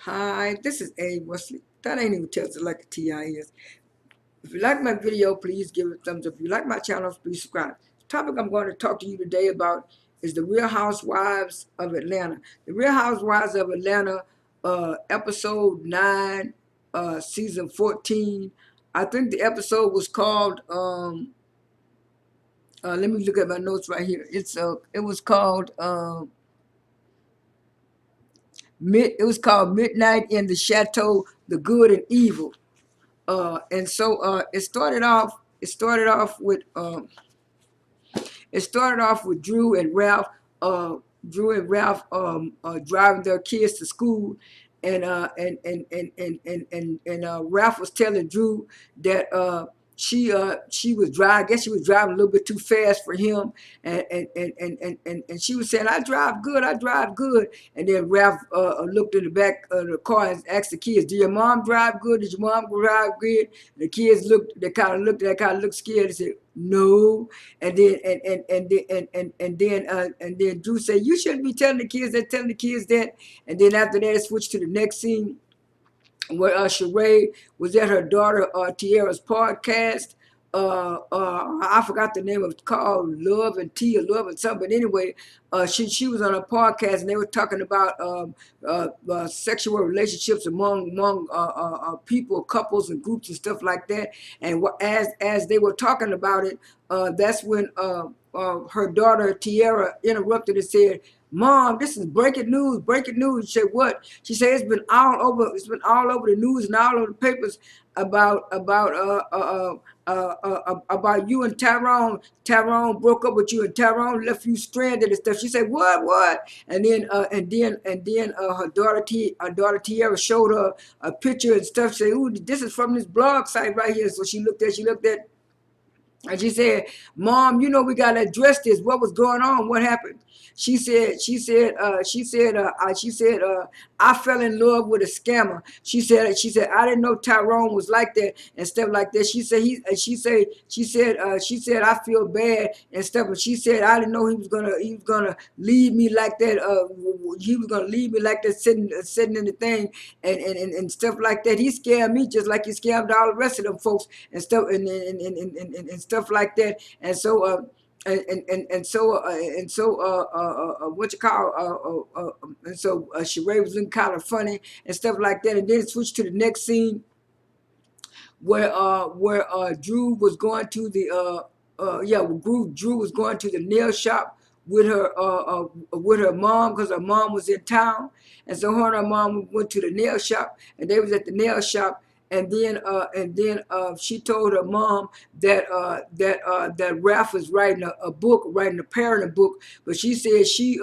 Hi, this is A. Wesley. That ain't even tells it like a TI is. If you like my video, please give it a thumbs up. If you like my channel, please subscribe. The topic I'm going to talk to you today about is the Real Housewives of Atlanta. The Real Housewives of Atlanta, episode 9, season 14. I think the episode was called, let me look at my notes right here. It was called, it was called Midnight in the Chateau, the Good and Evil. It started off. It started off with Drew and Ralph. Driving their kids to school, and Ralph was telling Drew that she was driving. I guess she was driving a little bit too fast for him, and she was saying, I drive good." And then Ralph looked in the back of the car and asked the kids, "Did your mom drive good? Did your mom drive good?" And the kids looked. They kind of looked scared and said, "No." And then Drew said, "You shouldn't be telling the kids that, telling the kids that." And then after that, it switched to the next scene where Sheree was at her daughter Tiara's podcast. I forgot the name of it, called Love and Tea or Love and something. But anyway, she was on a podcast and they were talking about sexual relationships among people, couples, and groups and stuff like that. And as they were talking about it, that's when her daughter Tiara interrupted and said, "Mom, this is breaking news, breaking news." She said, "What?" She said, it's been all over the news and all over the papers about you and Tyrone. Tyrone broke up with you and Tyrone left you stranded and stuff." She said, "What?" And then her daughter Tiara showed her a picture and stuff. She said, "Ooh, this is from this blog site right here." So she looked at, and she said, "Mom, you know we gotta address this. What was going on? What happened?" "I fell in love with a scammer." She said, "I didn't know Tyrone was like that and stuff like that." "I feel bad and stuff." But she said, "I didn't know he was gonna leave me like that. He was gonna leave me like that, sitting in the thing and stuff like that. He scared me just like he scared all the rest of them folks and stuff and stuff like that." And so what you call Sheree was looking kind of funny and stuff like that. And then it switched to the next scene where Drew was going to Drew was going to the nail shop with her mom, because her mom was in town. And so her and her mom went to the nail shop, and they was at the nail shop. And then she told her mom that Ralph was writing a book, writing a parenting book. But she said she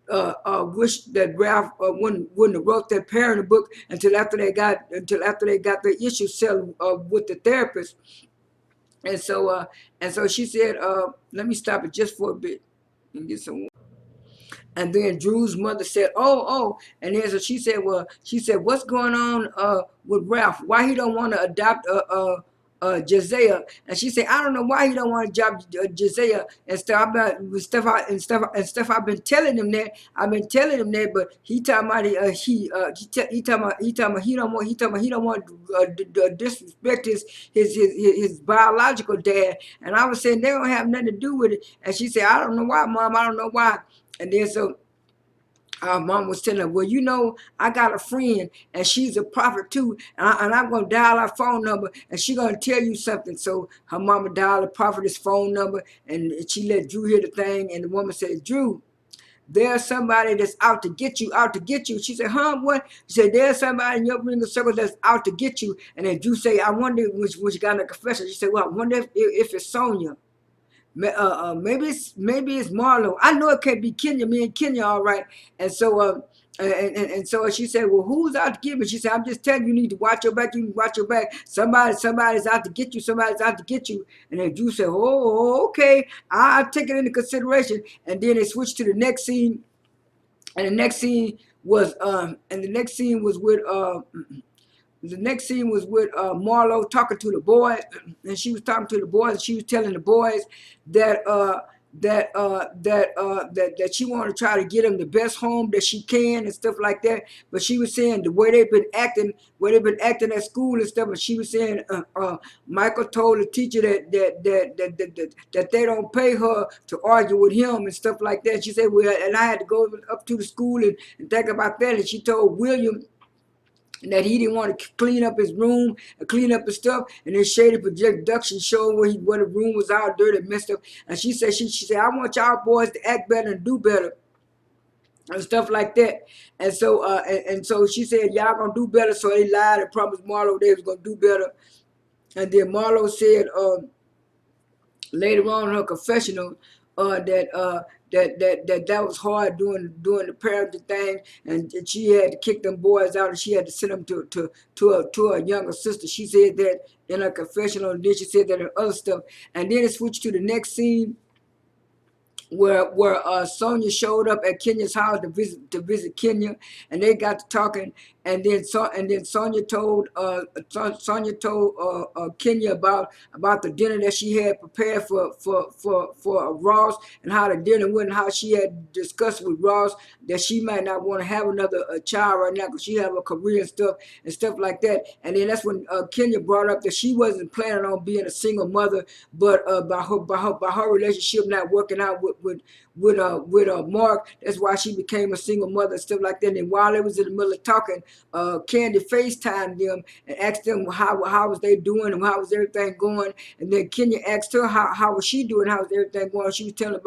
wished that Ralph wouldn't have wrote that parenting book until after they got the issue settled with the therapist. And so she said, "Let me stop it just for a bit and get some." And then Drew's mother said, "Oh." And then so she said, "What's going on with Ralph? Why he don't want to adopt Josiah?" And she said, "I don't know why he don't want to adopt Josiah and stuff. I've been telling him that. But he talking about he don't want to disrespect his biological dad." And I was saying they don't have nothing to do with it. And she said, "I don't know why, Mom. I don't know why." And then so mom was telling her, "Well, you know, I got a friend and she's a prophet too. And I'm going to dial her phone number and she's going to tell you something." So her mama dialed the prophetess phone number and she let Drew hear the thing. And the woman said, "Drew, there's somebody that's out to get you, out to get you." She said, "Huh, what?" She said, "There's somebody in your ring of circle that's out to get you." And then Drew said, "I wonder," when she got in the confession, she said, "Well, I wonder if it's Sanya. Maybe it's Marlo. I know it can't be Kenya. Me and Kenya, all right." And so she said, "Well, who's out to get me?" She said, "I'm just telling you, you need to watch your back. You need to watch your back. Somebody's out to get you. Somebody's out to get you." And then Drew said, "Oh, okay. I'll take it into consideration." And then they switched to the next scene, and the next scene was with Marlo talking to the boys, and she was talking to the boys, and she was telling the boys that that she want to try to get him the best home that she can and stuff like that. But she was saying the way they've been acting at school and stuff. And she was saying Michael told the teacher that they don't pay her to argue with him and stuff like that. She said, well, and I had to go up to the school and think about that. And she told William that he didn't want to clean up his room and clean up his stuff, and then Shady production showed where the room was all dirty and messed up. And she said, she said, I want y'all boys to act better and do better and stuff like that. And so and so she said, y'all gonna do better. So they lied and promised Marlo they was gonna do better. And then Marlo said later on in her confessional that was hard doing the parenting thing, and she had to kick them boys out, and she had to send them to a younger sister. She said that in her confessional, and then she said that in other stuff. And then it switched to the next scene where Sanya showed up at Kenya's house to visit Kenya, and they got to talking, and then Sanya told Kenya about the dinner that she had prepared for Ross, and how the dinner went, and how she had discussed with Ross that she might not want to have another child right now because she have a career and stuff like that. And then that's when Kenya brought up that she wasn't planning on being a single mother, but by her relationship not working out with Mark, that's why she became a single mother and stuff like that. And while they was in the middle of talking, Kandi FaceTimed them and asked them how was they doing and how was everything going. And then Kenya asked her how was she doing, how was everything going. She was telling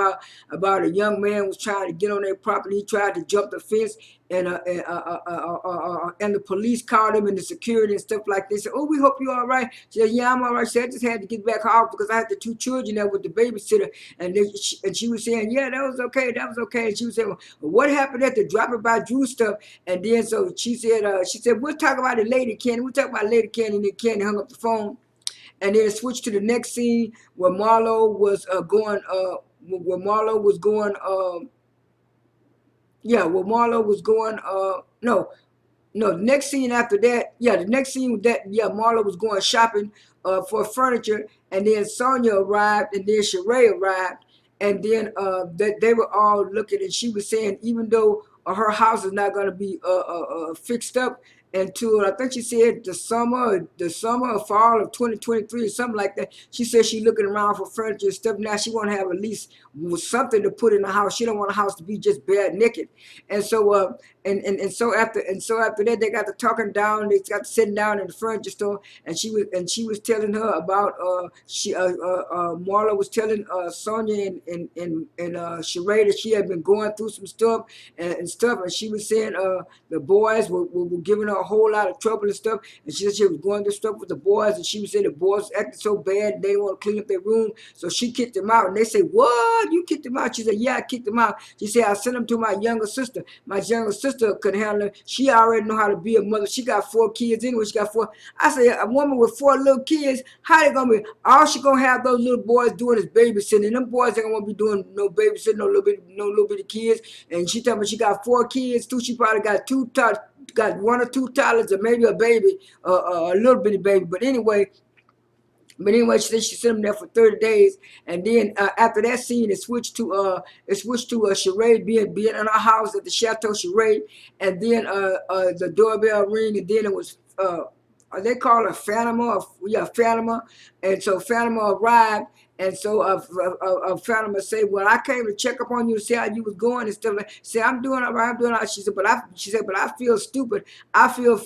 about a young man was trying to get on their property. He tried to jump the fence, and the police called him, and the security and stuff like this. Said, oh, we hope you're all right. She said, yeah, I'm all right. She said, I just had to get back home because I had the two children there with the babysitter. And she was saying, yeah, that was okay. And she was saying, well, what happened at the dropping by Drew stuff? And then so she said, we'll talk about it later, Kandi. We'll talk about it later, Kandi. And then Kandi hung up the phone. And then it switched to the next scene where Marlo was going, no, the next scene after that, the next scene was that, Marlo was going shopping for furniture, and then Sanya arrived, and then Sheree arrived, and then they were all looking, and she was saying, even though her house is not going to be fixed up until, I think she said the summer or fall of 2023 or something like that. She said she's looking around for furniture and stuff. Now she want to have at least something to put in the house. She don't want a house to be just bare naked. And so so after that, they got to talking down. They got to sitting down in the furniture store, and she was telling her about Marla was telling Sanya and Sheree that she had been going through some stuff and stuff, and she was saying the boys were giving her a whole lot of trouble and stuff, and she said she was going through stuff with the boys, and she was saying the boys acting so bad they didn't want to clean up their room, so she kicked them out. And they say, what, you kicked them out? She said, yeah, I kicked them out. She said, I sent them to my younger sister. My younger sister could handle it. She already know how to be a mother. She got 4 kids anyway. She got 4. I said, a woman with 4 little kids, how they gonna be? All she gonna have those little boys doing is babysitting. And them boys ain't gonna be doing no babysitting, no little bitty kids. And she told me she got 4 kids too. She probably got 1 or 2 toddlers, or maybe a baby, a little bitty baby. But anyway, she said she sent them there for 30 days, and then after that scene, it switched to Sheree being in her house at the Chateau Sheree, and then the doorbell ring, and then it was they call her Fatima, Fatima, and so Fatima arrived. And so Fatima said, well, I came to check up on you to see how you was going and stuff like that. Say, I'm doing all right, I'm doing all right. She said, but I feel stupid. I feel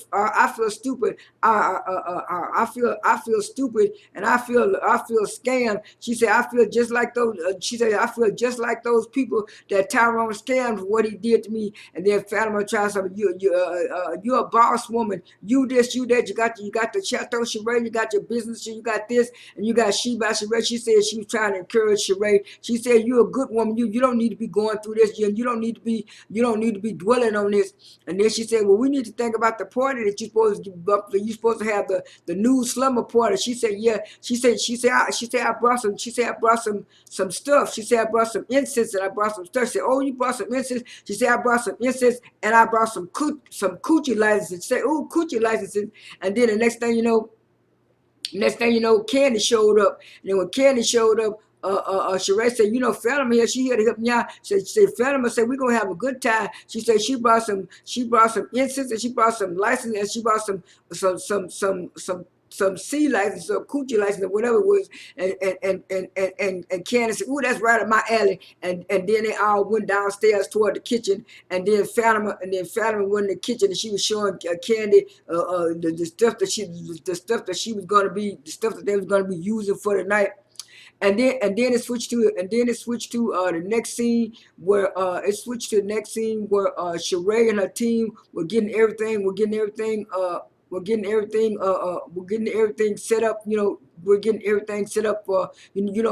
stupid. I feel stupid, and I feel scammed. She said, I feel just like those. She said, I feel just like those people that Tyrone scammed for what he did to me. And then Fatima tried something. You're a boss woman. You this, you that. You got the Chateau Sheree. You got your business. You got this, and you got Sheba Sheree. She said she was trying to encourage Sheree. She said, you're a good woman. You don't need to be going through this. You don't need to be dwelling on this. And then she said, well, we need to think about the party that you're supposed to have, the new slumber party. She said, yeah. She said I brought some stuff. She said I brought some incense, and I brought some stuff. She said, oh, you brought some incense? She said I brought some incense, and I brought some coochie licenses. She said, oh, coochie licenses. And then the next thing you know, Kandi showed up. And then when Kandi showed up, Sheree said, Phantom here. She here to help me out. She said, Phantom said, we're gonna have a good time. She said she brought some incense, and she brought some license, and she brought some sea license, some coochie license, or whatever it was. And Candace said, ooh, that's right up my alley. And then they all went downstairs toward the kitchen. And then Fatima went in the kitchen, and she was showing Kandi the stuff that she was gonna be, the stuff that they was gonna be using for the night. And then it switched to the next scene where Sheree and her team were getting everything set up. We're getting everything set up for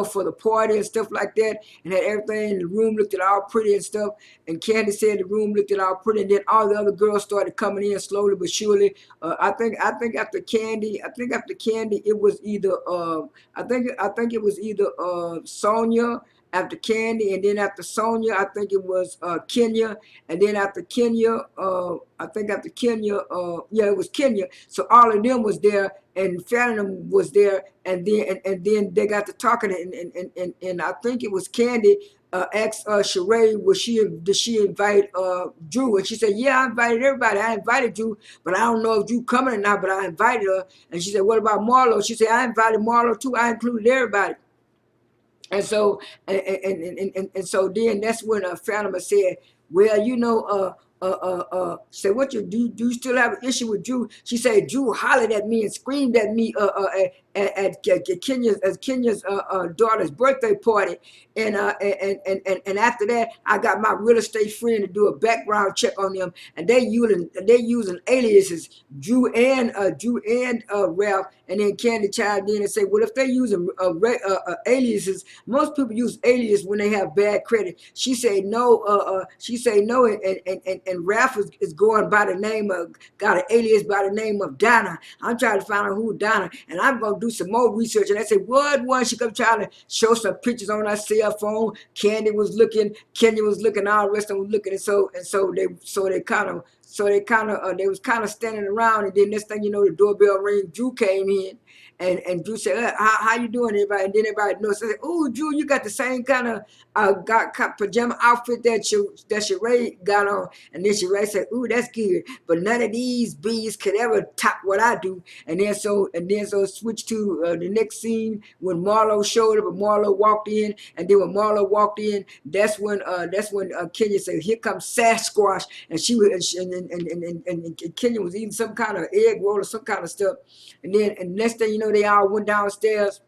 for the party and stuff like that, and had everything. The room looked at all pretty and stuff. And Kandi said the room looked at all pretty, and then all the other girls started coming in slowly but surely. I think after Kandi, it was either I think it was either Sanya after Kandi, and then after Sonya, I think it was Kenya, and then after Kenya, yeah, it was Kenya. So all of them was there, and Phantom was there, and then they got to talking, and I think it was Kandi asked Sheree, did she invite Drew? And she said, yeah, I invited everybody. I invited Drew, but I don't know if Drew coming or not, but I invited her. And she said, what about Marlo? She said, I invited Marlo too. I included everybody. And so and so then that's when Fatima said, well, said, what do you still have an issue with Drew? She said, Drew hollered at me and screamed at me at Kenya's daughter's birthday party. And after that, I got my real estate friend to do a background check on them, and they using aliases, Drew and Ralph. And then Kandi chimed in and said, well, if they using aliases, most people use alias when they have bad credit. She said no. And Ralph is going by the name of, got an alias by the name of Donna. I'm trying to find out who Donna, and I'm gonna do some more research. And I said, what one? She kept trying to show some pictures on her cell phone. Kandi was looking, Kenya was looking, all the rest of them was looking, they was kind of standing around, and then next thing you know, the doorbell ring. Drew came in, and Drew said, how you doing, everybody? And then everybody knows, said, oh, Drew, you got the same kind of pajama outfit that Sheree got on. And then Sheree said, ooh, that's good, but none of these bees could ever top what I do. And then so it switched to the next scene when Marlo showed up, and Marlo walked in. And then when Marlo walked in, that's when Kenya said, here comes Sasquatch. And she was and Kenya was eating some kind of egg roll or some kind of stuff. And next thing you know, they all went downstairs.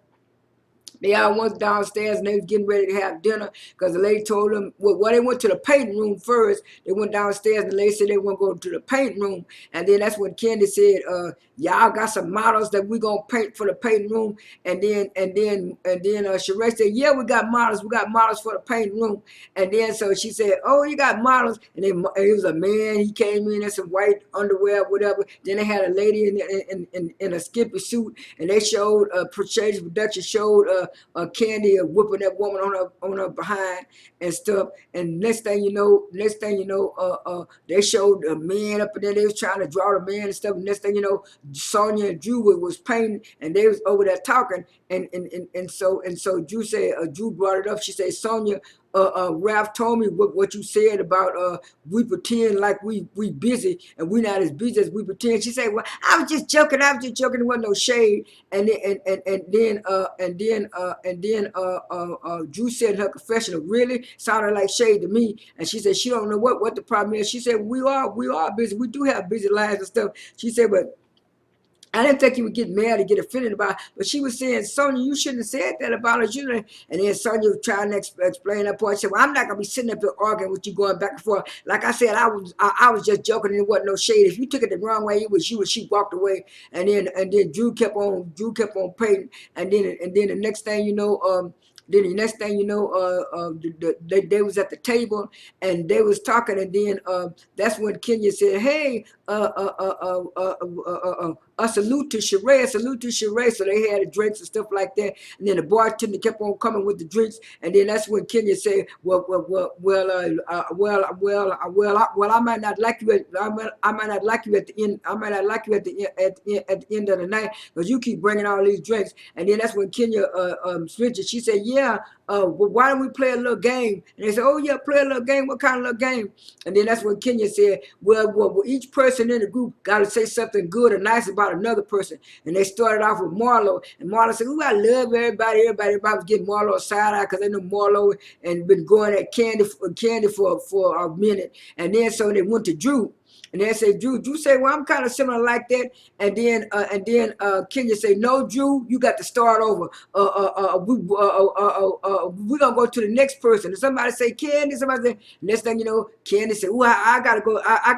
They all went downstairs, and they was getting ready to have dinner, because the lady told them, well, they went to the painting room first. They went downstairs, and the lady said they want to go to the painting room. And then that's when Kandi said, y'all got some models that we going to paint for the painting room. And then Sheree said, yeah, we got models. We got models for the painting room. And then so she said, oh, you got models. And then it was a man. He came in some white underwear, whatever. Then they had a lady in a skimpy suit, and they showed, Shades Production showed Kandi whipping that woman on her behind and stuff. And next thing you know, they showed a man up in there. They was trying to draw the man and stuff. And next thing you know, Sonya and Drew was painting, and they was over there talking. And so Drew said, Drew brought it up. She said, Sonya, Ralph told me what you said about we pretend like we busy, and we not as busy as we pretend. She said, well, I was just joking. There wasn't no shade. And then Drew said in her confessional, really sounded like shade to me. And she said she don't know what the problem is. She said we are busy. We do have busy lives and stuff. She said, but I didn't think he would get mad or get offended about it, but she was saying, Sonya, you shouldn't have said that about us. And then Sonya was trying to explain that part. She said, well, I'm not going to be sitting up here arguing with you, going back and forth. Like I said, I was just joking, and it wasn't no shade. If you took it the wrong way, it was you, and she walked away. And then Drew kept on painting. And then the next thing you know, they was at the table, and they was talking, and then that's when Kenya said, hey, a salute to Sheree. So they had the drinks and stuff like that. And then the bartender kept on coming with the drinks. And then that's when Kenya said, well, I might not like you I might not like you at the end. I might not like you at the end of the night, because you keep bringing all these drinks. And then that's when Kenya switched it. She said, yeah, yeah, well, why don't we play a little game? And they said, oh yeah, play a little game. What kind of little game? And then that's when Kenya said, well, each person in the group got to say something good or nice about another person. And they started off with Marlo. And Marlo said, ooh, I love everybody. Everybody was getting Marlo a side eye because they know Marlo and been going at Kandi for a minute. And then so they went to Drew. And they say, Drew say, well, I'm kind of similar like that. And then Kenya say, no, Drew, you got to start over. We're gonna go to the next person. And somebody say, Kandi, somebody say, next thing you know, Kandi say, oh, I gotta go, I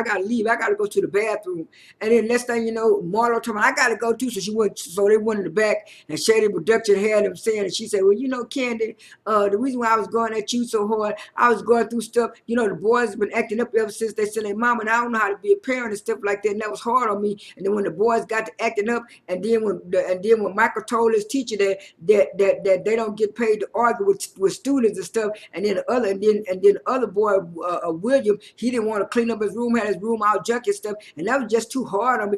gotta leave, I gotta go to the bathroom. And then next thing you know, Marlo told me, I gotta go too. So they went in the back, and Shady Production had them saying, and she said, well, you know, Kandi, the reason why I was going at you so hard, I was going through stuff. You know, the boys have been acting up ever since they sent their mama, and I don't know how to be a parent and stuff like that. And that was hard on me. And then when the boys got to acting up, and then when Michael told his teacher that they don't get paid to argue with students and stuff, and then the other boy, William, he didn't want to clean up his room, had his room all junky and stuff, and that was just too hard on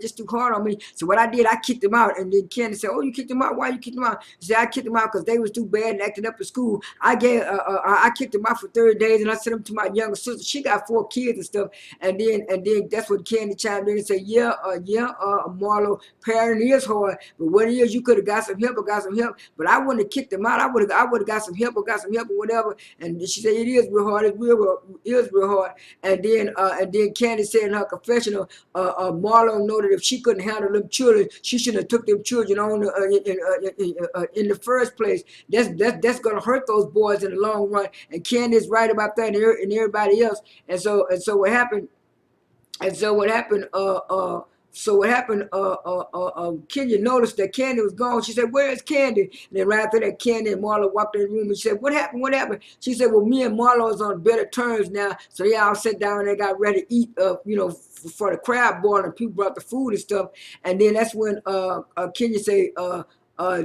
me. So what I did, I kicked him out. And then Kandi said, "Oh, you kicked him out? Why you kicked him out?" She said, "I kicked him out because they was too bad and acting up in school. I kicked him out for 30 days, and I sent him to my younger sister. She got 4 kids and stuff." And then that's what Kandi chimed in and said, Marlo, parenting is hard, but what it is, you could have got some help. But I wouldn't have kicked him out. I would have got some help or whatever. And she said, it is real hard. It is real hard. And then Kandi said in her confessional, Marlo noted if she couldn't handle them children, she shouldn't have took them children on in the first place. That's gonna hurt those boys in the long run. And Kandi is right about that, and everybody else. And so what happened? Kenya noticed that Kandi was gone. She said, "Where is Kandi?" And then right after that, Kandi and Marlo walked in the room, and she said, "What happened? What happened?" She said, "Well, me and Marlo is on better terms now." So they all sat down and they got ready to eat, for the crab boil, and people brought the food and stuff. And then that's when Kenya said,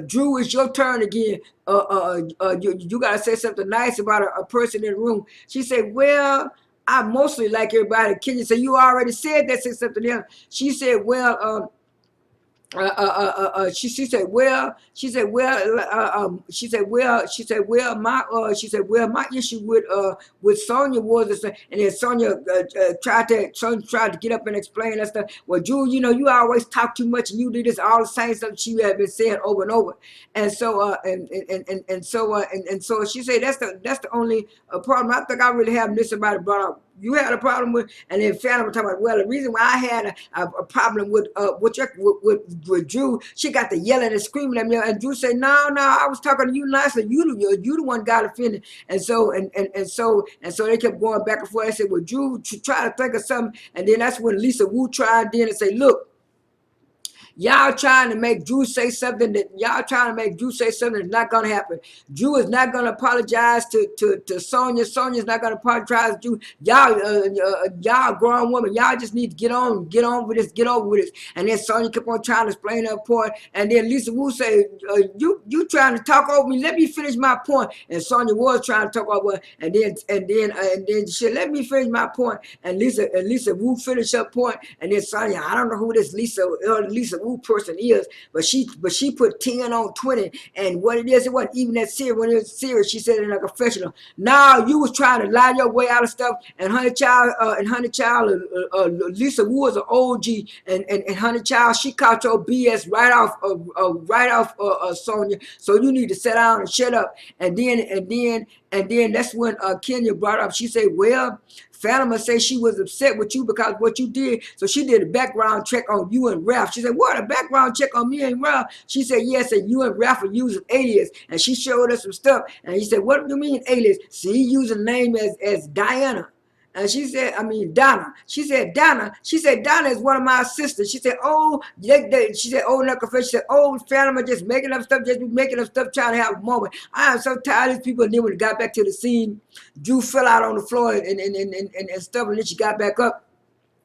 Drew, it's your turn again. You gotta say something nice about a person in the room. She said, "Well, I mostly like everybody." Kenya said, "You already said that." Said something else. She said, "Well, she said, well, my issue with Sanya was," and then Sanya tried to get up and explain that stuff. "Well, Drew, you always talk too much, and you do this all the same stuff she had been saying over and over." And so so she said, that's the only problem I think I really have." This somebody brought up, you had a problem with, and then Phantom was talking about, well, the reason why I had a problem with Drew, she got to yelling and screaming at me, and Drew said, no, I was talking to you nicely. You the one got offended. And so they kept going back and forth. I said, well, Drew, try to think of something. And then that's when Lisa Wu tried in and say, look, y'all trying to make Drew say something that's not gonna happen. Drew is not gonna apologize to Sanya. Sonya's not gonna apologize to Drew. Y'all grown woman. Y'all just need to get on with this, get over with this. And then Sanya kept on trying to explain her point. And then Lisa Wu said, you trying to talk over me. Let me finish my point. And Sanya was trying to talk over her. And then she let me finish my point. And Lisa Wu finished her point. And then Sanya, I don't know who this Lisa Wu person is, but she put 10 on 20, and what it is, it wasn't even that serious. When it was serious, she said it in a confessional. Now you was trying to lie your way out of stuff, and Honey Child, Lisa Wu was an OG, and Honey Child, she caught your BS right off Sonya. So you need to sit down and shut up. And then that's when Kenya brought up. She said, well, Fatima said she was upset with you because what you did. So she did a background check on you and Ralph. She said, what, a background check on me and Ralph? She said, yes, and you and Ralph are using alias. And she showed us some stuff. And he said, what do you mean alias? See, he using the name as Diana. And she said, Donna. She said, Donna is one of my sisters. She said, she said, oh, Fatima just making up stuff, trying to have a moment. I am so tired of these people. And then when it got back to the scene, Drew fell out on the floor and stuff, and then she got back up.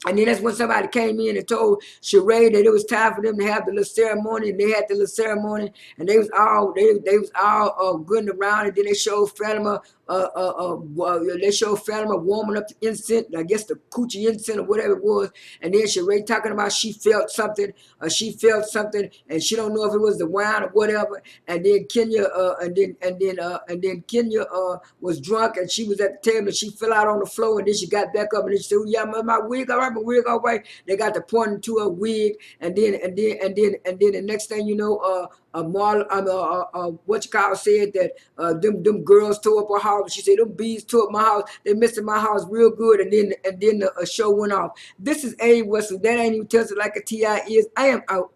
And then that's when somebody came in and told Sheree that it was time for them to have the little ceremony, and they had the little ceremony, and they was all good and around, and then they showed Fatima they show Fatima warming up the incense, I guess the coochie incense or whatever it was, and then Sheree talking about she felt something, and she don't know if it was the wine or whatever, and then Kenya, and then Kenya was drunk, and she was at the table, and she fell out on the floor, and then she got back up, and then she said, "Yeah, my wig, all right, my wig, all right." They got to pointing to her wig, and then the next thing you know, what you call said that them girls tore up her house. She said them bees tore up my house. They messed up my house real good, and then the show went off. This is A West, so that ain't even tells it like a Ti is. I am out.